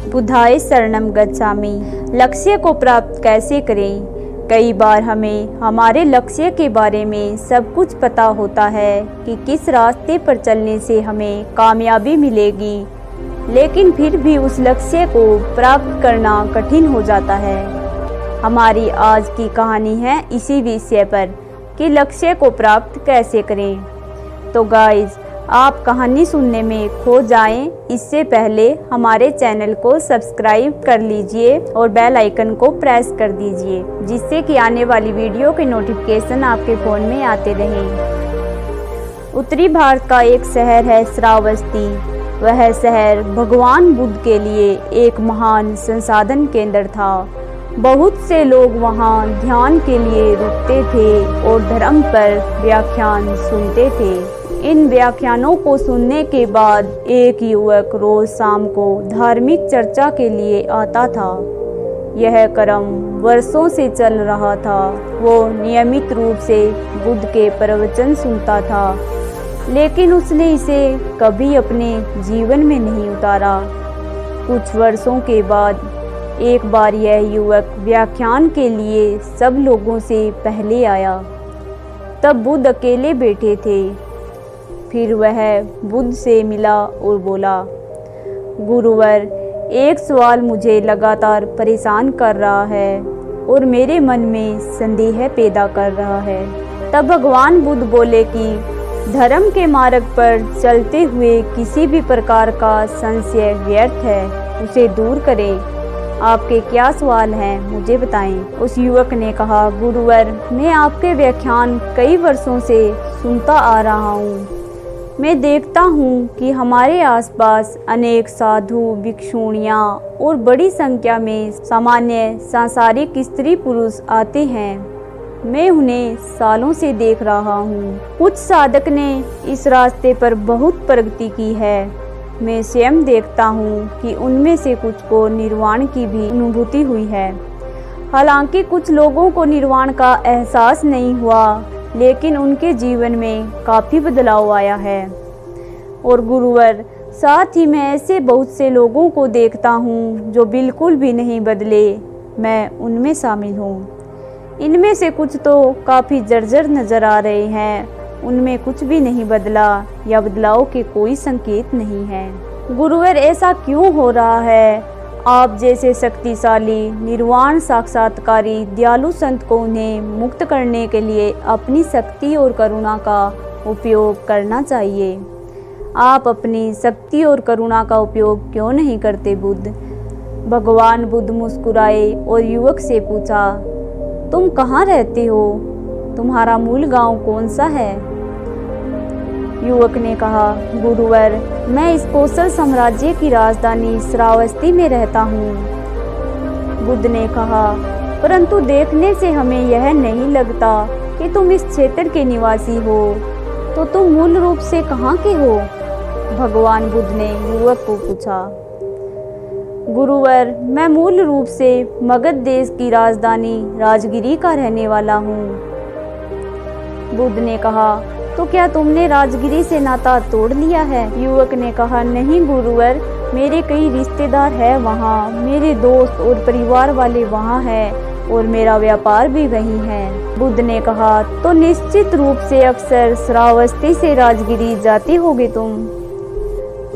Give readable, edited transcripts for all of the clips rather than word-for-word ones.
बुद्धाय शरणम गच्छामि। लक्ष्य को प्राप्त कैसे करें? कई बार हमें हमारे लक्ष्य के बारे में सब कुछ पता होता है कि किस रास्ते पर चलने से हमें कामयाबी मिलेगी, लेकिन फिर भी उस लक्ष्य को प्राप्त करना कठिन हो जाता है। हमारी आज की कहानी है इसी विषय पर कि लक्ष्य को प्राप्त कैसे करें। तो गाइस, आप कहानी सुनने में खो जाएं, इससे पहले हमारे चैनल को सब्सक्राइब कर लीजिए और बेल आइकन को प्रेस कर दीजिए, जिससे कि आने वाली वीडियो के नोटिफिकेशन आपके फ़ोन में आते रहें। उत्तरी भारत का एक शहर है श्रावस्ती। वह शहर भगवान बुद्ध के लिए एक महान संसाधन केंद्र था। बहुत से लोग वहां ध्यान के लिए रुकते थे और धर्म पर व्याख्यान सुनते थे। इन व्याख्यानों को सुनने के बाद एक युवक रोज शाम को धार्मिक चर्चा के लिए आता था। यह क्रम वर्षों से चल रहा था। वो नियमित रूप से बुद्ध के प्रवचन सुनता था, लेकिन उसने इसे कभी अपने जीवन में नहीं उतारा। कुछ वर्षों के बाद एक बार यह युवक व्याख्यान के लिए सब लोगों से पहले आया। तब बुद्ध अकेले बैठे थे। फिर वह बुद्ध से मिला और बोला, गुरुवर, एक सवाल मुझे लगातार परेशान कर रहा है और मेरे मन में संदेह पैदा कर रहा है। तब भगवान बुद्ध बोले कि धर्म के मार्ग पर चलते हुए किसी भी प्रकार का संशय व्यर्थ है, उसे दूर करें। आपके क्या सवाल हैं, मुझे बताएं। उस युवक ने कहा, गुरुवर, मैं आपके व्याख्यान कई वर्षों से सुनता आ रहा हूँ। मैं देखता हूँ कि हमारे आसपास अनेक साधु, भिक्षुणियाँ और बड़ी संख्या में सामान्य सांसारिक स्त्री पुरुष आते हैं। मैं उन्हें सालों से देख रहा हूँ। कुछ साधक ने इस रास्ते पर बहुत प्रगति की है। मैं स्वयं देखता हूँ कि उनमें से कुछ को निर्वाण की भी अनुभूति हुई है। हालांकि कुछ लोगों को निर्वाण का एहसास नहीं हुआ, लेकिन उनके जीवन में काफ़ी बदलाव आया है। और गुरुवर, साथ ही मैं ऐसे बहुत से लोगों को देखता हूँ जो बिल्कुल भी नहीं बदले। मैं उनमें शामिल हूँ। इनमें से कुछ तो काफ़ी जर्जर नज़र आ रहे हैं। उनमें कुछ भी नहीं बदला या बदलाव के कोई संकेत नहीं है। गुरुवर, ऐसा क्यों हो रहा है? आप जैसे शक्तिशाली, निर्वाण साक्षात्कारी, दयालु संत को उन्हें मुक्त करने के लिए अपनी शक्ति और करुणा का उपयोग करना चाहिए। आप अपनी शक्ति और करुणा का उपयोग क्यों नहीं करते बुद्ध? भगवान बुद्ध मुस्कुराए और युवक से पूछा, तुम कहाँ रहते हो? तुम्हारा मूल गांव कौन सा है? युवक ने कहा, गुरुवर, मैं इस कौशल साम्राज्य की राजधानी श्रावस्ती में रहता हूँ। बुद्ध ने कहा, परंतु देखने से हमें यह नहीं लगता कि तुम इस क्षेत्र के निवासी हो। तो तुम मूल रूप से कहाँ के हो? भगवान बुद्ध ने युवक को पूछा। गुरुवर, मैं मूल रूप से मगध देश की राजधानी राजगिरी का रहने वाला हूँ। बुद्ध ने कहा, तो क्या तुमने राजगिरी से नाता तोड़ लिया है? युवक ने कहा, नहीं गुरुवर, मेरे कई रिश्तेदार हैं वहाँ, मेरे दोस्त और परिवार वाले वहाँ हैं और मेरा व्यापार भी वहीं है। बुद्ध ने कहा, तो निश्चित रूप से अक्सर श्रावस्ती से राजगिरी जाते होगे तुम?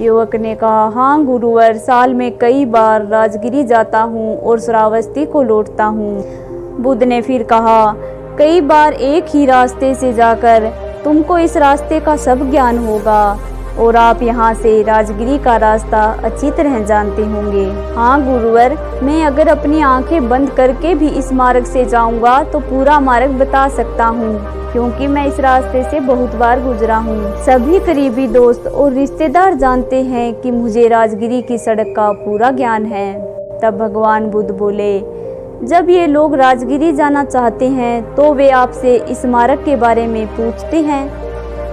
युवक ने कहा, हाँ गुरुवर, साल में कई बार राजगिरी जाता हूँ और श्रावस्ती को लौटता हूँ। बुद्ध ने फिर कहा, कई बार एक ही रास्ते से जाकर तुमको इस रास्ते का सब ज्ञान होगा और आप यहाँ से राजगिरी का रास्ता अच्छी तरह जानते होंगे। हाँ गुरुवर, मैं अगर अपनी आंखें बंद करके भी इस मार्ग से जाऊँगा तो पूरा मार्ग बता सकता हूँ, क्योंकि मैं इस रास्ते से बहुत बार गुजरा हूँ। सभी करीबी दोस्त और रिश्तेदार जानते हैं कि मुझे राजगिरी की सड़क का पूरा ज्ञान है। तब भगवान बुद्ध बोले, जब ये लोग राजगिरी जाना चाहते हैं तो वे आपसे इस मार्ग के बारे में पूछते हैं।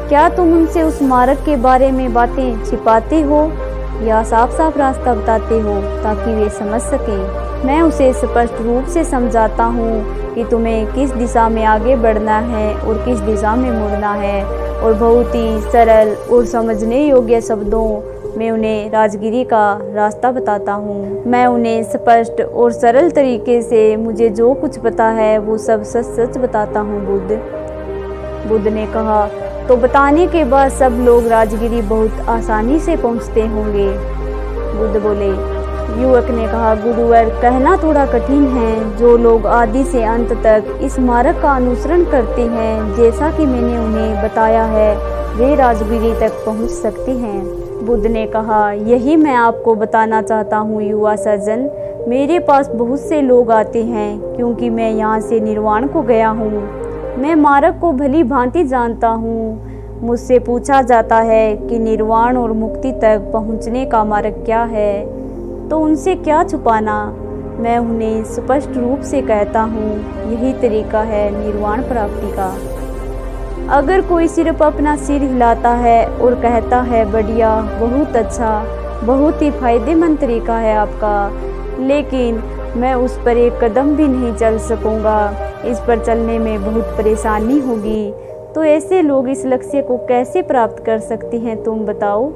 क्या तुम उनसे उस मार्ग के बारे में बातें छिपाते हो या साफ साफ रास्ता बताते हो ताकि वे समझ सकें? मैं उसे स्पष्ट रूप से समझाता हूँ कि तुम्हें किस दिशा में आगे बढ़ना है और किस दिशा में मुड़ना है, और बहुत ही सरल और समझने योग्य शब्दों मैं उन्हें राजगिरी का रास्ता बताता हूँ। मैं उन्हें स्पष्ट और सरल तरीके से मुझे जो कुछ पता है वो सब सच सच बताता हूँ बुद्ध ने कहा, तो बताने के बाद सब लोग राजगिरी बहुत आसानी से पहुँचते होंगे। बुद्ध बोले। युवक ने कहा, गुरुवर कहना थोड़ा कठिन है। जो लोग आदि से अंत तक इस मार्ग का अनुसरण करते हैं जैसा कि मैंने उन्हें बताया है, वे राजगिरी तक पहुंच सकते हैं। बुद्ध ने कहा, यही मैं आपको बताना चाहता हूँ युवा सज्जन। मेरे पास बहुत से लोग आते हैं क्योंकि मैं यहाँ से निर्वाण को गया हूँ। मैं मार्ग को भली भांति जानता हूँ। मुझसे पूछा जाता है कि निर्वाण और मुक्ति तक पहुँचने का मार्ग क्या है, तो उनसे क्या छुपाना। मैं उन्हें स्पष्ट रूप से कहता हूँ, यही तरीका है निर्वाण प्राप्ति का। अगर कोई सिर्फ अपना सिर हिलाता है और कहता है बढ़िया, बहुत अच्छा, बहुत ही फायदेमंद तरीका है आपका, लेकिन मैं उस पर एक कदम भी नहीं चल सकूँगा, इस पर चलने में बहुत परेशानी होगी, तो ऐसे लोग इस लक्ष्य को कैसे प्राप्त कर सकते हैं, तुम बताओ।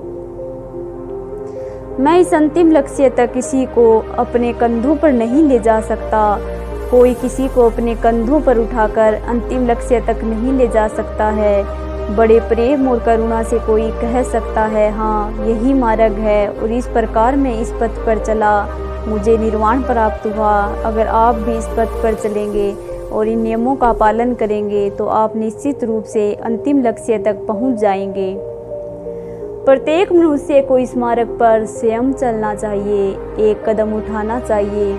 मैं इस अंतिम लक्ष्य तक किसी को अपने कंधों पर नहीं ले जा सकता। कोई किसी को अपने कंधों पर उठाकर अंतिम लक्ष्य तक नहीं ले जा सकता है। बड़े प्रेम और करुणा से कोई कह सकता है, हाँ यही मार्ग है और इस प्रकार मैं इस पथ पर चला, मुझे निर्वाण प्राप्त हुआ। अगर आप भी इस पथ पर चलेंगे और इन नियमों का पालन करेंगे तो आप निश्चित रूप से अंतिम लक्ष्य तक पहुंच जाएंगे। प्रत्येक मनुष्य को इस मार्ग पर स्वयं चलना चाहिए, एक कदम उठाना चाहिए।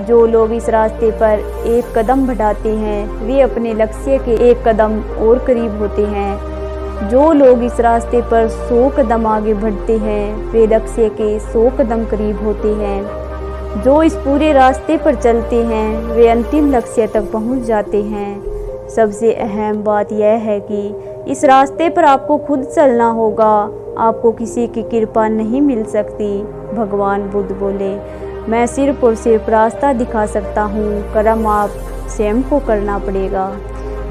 जो लोग इस रास्ते पर एक कदम बढ़ाते हैं वे अपने लक्ष्य के एक कदम और करीब होते हैं। जो लोग इस रास्ते पर 100 कदम आगे बढ़ते हैं वे लक्ष्य के 100 कदम करीब होते हैं। जो इस पूरे रास्ते पर चलते हैं वे अंतिम लक्ष्य तक पहुंच जाते हैं। सबसे अहम बात यह है कि इस रास्ते पर आपको खुद चलना होगा, आपको किसी की कृपा नहीं मिल सकती। भगवान बुद्ध बोले, मैं सिर्फ और सिर्फ रास्ता दिखा सकता हूँ, कर्म आप स्वयं को करना पड़ेगा।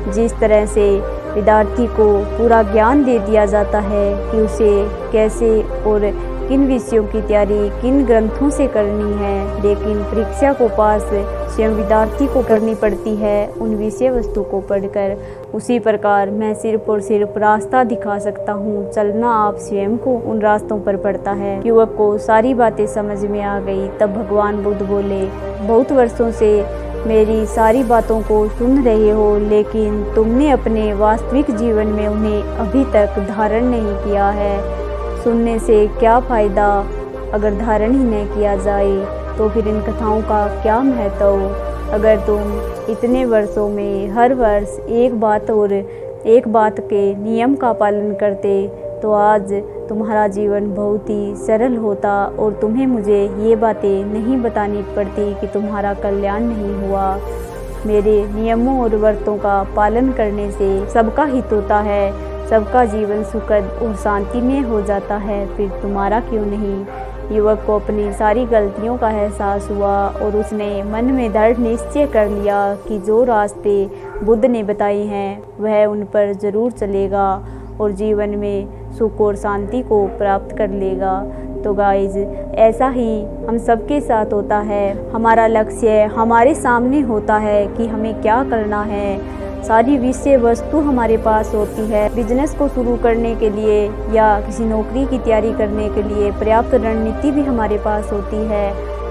जिस तरह से विद्यार्थी को पूरा ज्ञान दे दिया जाता है कि उसे कैसे और किन विषयों की तैयारी किन ग्रंथों से करनी है, लेकिन परीक्षा को पास स्वयं विद्यार्थी को करनी पड़ती है उन विषय वस्तु को पढ़कर, उसी प्रकार मैं सिर्फ और सिर्फ रास्ता दिखा सकता हूँ, चलना आप स्वयं को उन रास्तों पर पड़ता है। युवक को सारी बातें समझ में आ गई। तब भगवान बुद्ध बोले, बहुत वर्षों से मेरी सारी बातों को सुन रहे हो, लेकिन तुमने अपने वास्तविक जीवन में उन्हें अभी तक धारण नहीं किया है। सुनने से क्या फ़ायदा अगर धारण ही नहीं किया जाए, तो फिर इन कथाओं का क्या महत्व। अगर तुम इतने वर्षों में हर वर्ष एक बात के नियम का पालन करते तो आज तुम्हारा जीवन बहुत ही सरल होता और तुम्हें मुझे ये बातें नहीं बतानी पड़ती कि तुम्हारा कल्याण नहीं हुआ। मेरे नियमों और व्रतों का पालन करने से सबका हित होता है, सबका जीवन सुखद और शांतिमय हो जाता है, फिर तुम्हारा क्यों नहीं। युवक को अपनी सारी गलतियों का एहसास हुआ और उसने मन में दृढ़ निश्चय कर लिया कि जो रास्ते बुद्ध ने बताए हैं वह उन पर जरूर चलेगा और जीवन में सुख और शांति को प्राप्त कर लेगा। तो गाइज, ऐसा ही हम सबके साथ होता है। हमारा लक्ष्य हमारे सामने होता है कि हमें क्या करना है। सारी विषय वस्तु हमारे पास होती है। बिजनेस को शुरू करने के लिए या किसी नौकरी की तैयारी करने के लिए पर्याप्त रणनीति भी हमारे पास होती है,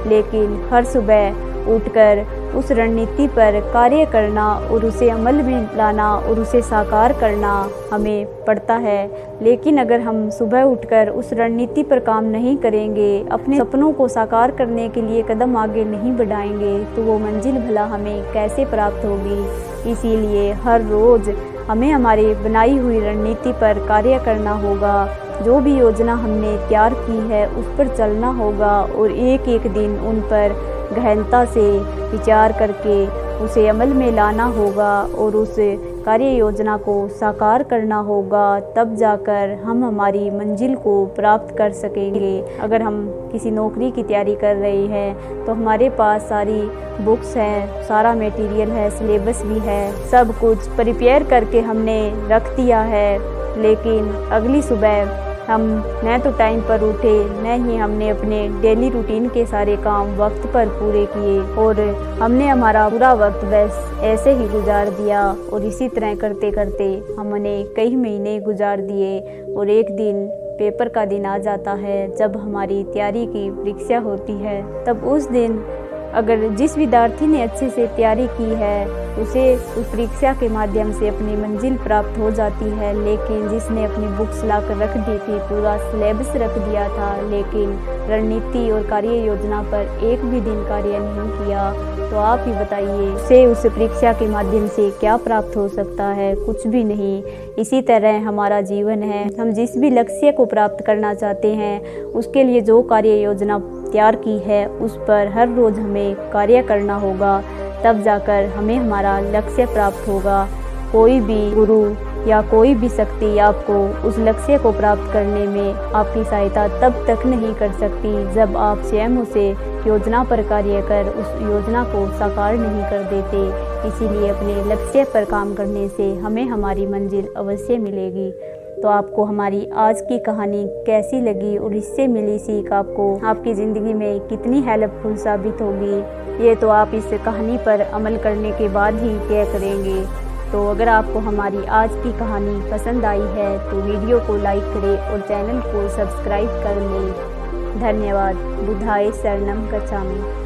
लेकिन हर सुबह उठकर उस रणनीति पर कार्य करना और उसे अमल में लाना और उसे साकार करना हमें पड़ता है। लेकिन अगर हम सुबह उठकर उस रणनीति पर काम नहीं करेंगे, अपने सपनों को साकार करने के लिए कदम आगे नहीं बढ़ाएंगे, तो वो मंजिल भला हमें कैसे प्राप्त होगी। इसीलिए हर रोज़ हमें हमारी बनाई हुई रणनीति पर कार्य करना होगा। जो भी योजना हमने तैयार की है उस पर चलना होगा और एक एक दिन उन पर गहनता से विचार करके उसे अमल में लाना होगा और उस कार्य योजना को साकार करना होगा। तब जाकर हम हमारी मंजिल को प्राप्त कर सकेंगे। अगर हम किसी नौकरी की तैयारी कर रहे हैं तो हमारे पास सारी बुक्स हैं, सारा मटेरियल है, सिलेबस भी है, सब कुछ प्रिपेयर करके हमने रख दिया है, लेकिन अगली सुबह हम न तो टाइम पर उठे, न ही हमने अपने डेली रूटीन के सारे काम वक्त पर पूरे किए और हमने हमारा पूरा वक्त बस ऐसे ही गुजार दिया। और इसी तरह करते करते हमने कई महीने गुजार दिए और एक दिन पेपर का दिन आ जाता है, जब हमारी तैयारी की परीक्षा होती है। तब उस दिन अगर जिस विद्यार्थी ने अच्छे से तैयारी की है उसे उस परीक्षा के माध्यम से अपनी मंजिल प्राप्त हो जाती है, लेकिन जिसने अपनी बुक्स लाकर रख दी थी, पूरा सिलेबस रख दिया था, लेकिन रणनीति और कार्य योजना पर एक भी दिन कार्य नहीं किया, तो आप ही बताइए उसे उस परीक्षा के माध्यम से क्या प्राप्त हो सकता है? कुछ भी नहीं। इसी तरह हमारा जीवन है, हम जिस भी लक्ष्य को प्राप्त करना चाहते हैं उसके लिए जो कार्य योजना तैयार की है उस पर हर रोज़ हमें कार्य करना होगा, तब जाकर हमें हमारा लक्ष्य प्राप्त होगा। कोई भी गुरु या कोई भी शक्ति आपको उस लक्ष्य को प्राप्त करने में आपकी सहायता तब तक नहीं कर सकती जब आप स्वयं उसे योजना पर कार्य कर उस योजना को साकार नहीं कर देते। इसीलिए अपने लक्ष्य पर काम करने से हमें हमारी मंजिल अवश्य मिलेगी। तो आपको हमारी आज की कहानी कैसी लगी और इससे मिली सीख आपको आपकी ज़िंदगी में कितनी हेल्पफुल साबित होगी, ये तो आप इस कहानी पर अमल करने के बाद ही तय करेंगे। तो अगर आपको हमारी आज की कहानी पसंद आई है तो वीडियो को लाइक करें और चैनल को सब्सक्राइब कर लें। धन्यवाद। बुद्धाय शरणम गच्छामि।